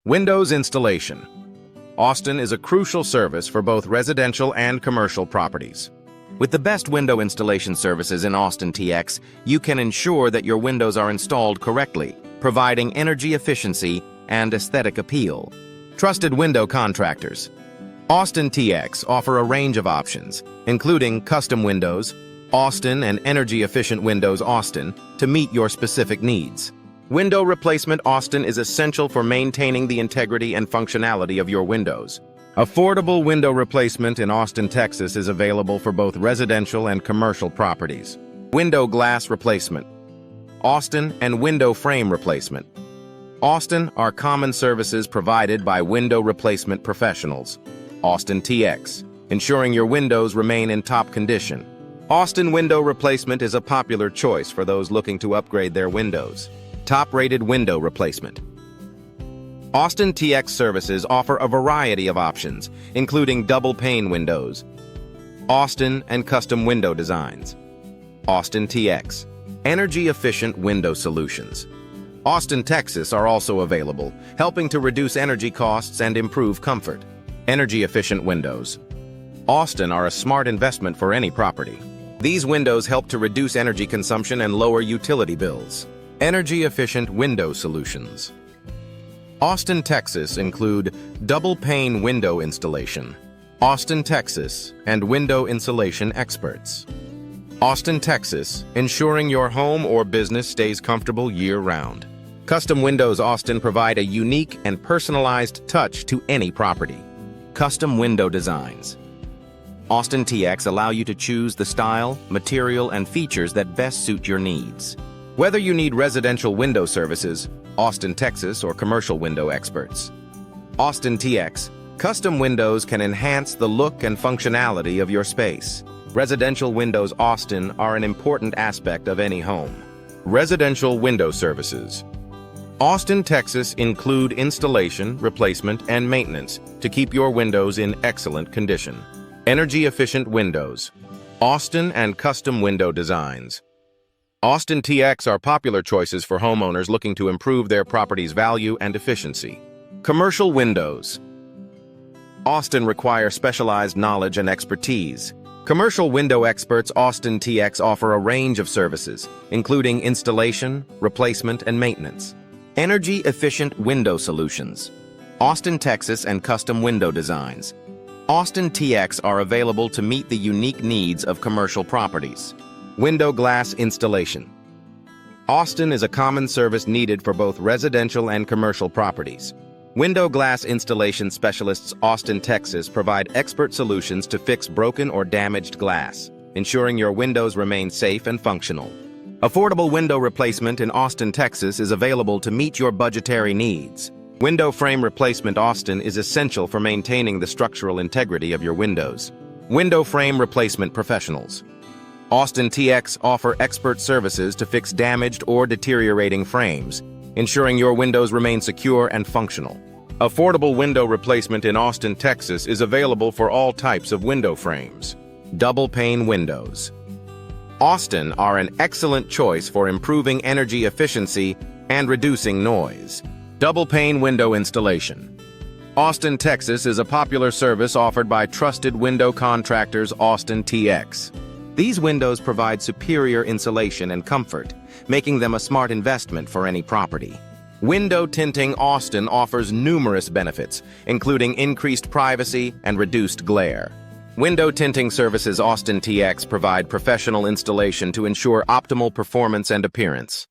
Windows installation. Austin is a crucial service for both residential and commercial properties. With the best window installation services in Austin TX, you can ensure that your windows are installed correctly, providing energy efficiency and aesthetic appeal. Trusted window contractors. Austin TX offer a range of options, including custom windows, Austin and energy-efficient windows Austin, to meet your specific needs. Window replacement Austin is essential for maintaining the integrity and functionality of your windows. Affordable window replacement in Austin, Texas is available for both residential and commercial properties. Window glass replacement. Austin and window frame replacement. Austin are common services provided by window replacement professionals. Austin TX, ensuring your windows remain in top condition. Austin window replacement is a popular choice for those looking to upgrade their windows. Top-rated window replacement. Austin TX services offer a variety of options, including double-pane windows, Austin and custom window designs. Austin TX, energy-efficient window solutions. Austin, Texas are also available, helping to reduce energy costs and improve comfort. Energy-efficient windows. Austin are a smart investment for any property. These windows help to reduce energy consumption and lower utility bills. Energy-efficient window solutions. Austin, Texas include double-pane window installation. Austin, Texas, and window insulation experts. Austin, Texas, ensuring your home or business stays comfortable year-round. Custom Windows Austin provide a unique and personalized touch to any property. Custom window designs. Austin TX allow you to choose the style, material, and features that best suit your needs. Whether you need residential window services, Austin, Texas, or commercial window experts. Austin TX, custom windows can enhance the look and functionality of your space. Residential windows Austin are an important aspect of any home. Residential window services. Austin, Texas include installation, replacement, and maintenance to keep your windows in excellent condition. Energy-efficient windows. Austin and custom window designs. Austin TX are popular choices for homeowners looking to improve their property's value and efficiency. Commercial windows. Austin require specialized knowledge and expertise. Commercial window experts Austin TX offer a range of services, including installation, replacement, and maintenance. Energy-efficient window solutions. Austin, Texas, and custom window designs. Austin TX are available to meet the unique needs of commercial properties. Window glass installation. Austin is a common service needed for both residential and commercial properties. Window glass installation specialists Austin, Texas provide expert solutions to fix broken or damaged glass, ensuring your windows remain safe and functional. Affordable window replacement in Austin, Texas is available to meet your budgetary needs. Window frame replacement Austin is essential for maintaining the structural integrity of your windows. Window frame replacement professionals. Austin TX offer expert services to fix damaged or deteriorating frames, ensuring your windows remain secure and functional. Affordable window replacement in Austin, Texas is available for all types of window frames. Double-pane windows. Austin are an excellent choice for improving energy efficiency and reducing noise. Double-pane window installation. Austin, Texas is a popular service offered by trusted window contractors Austin TX. These windows provide superior insulation and comfort, making them a smart investment for any property. Window tinting Austin offers numerous benefits, including increased privacy and reduced glare. Window tinting services Austin TX provide professional installation to ensure optimal performance and appearance.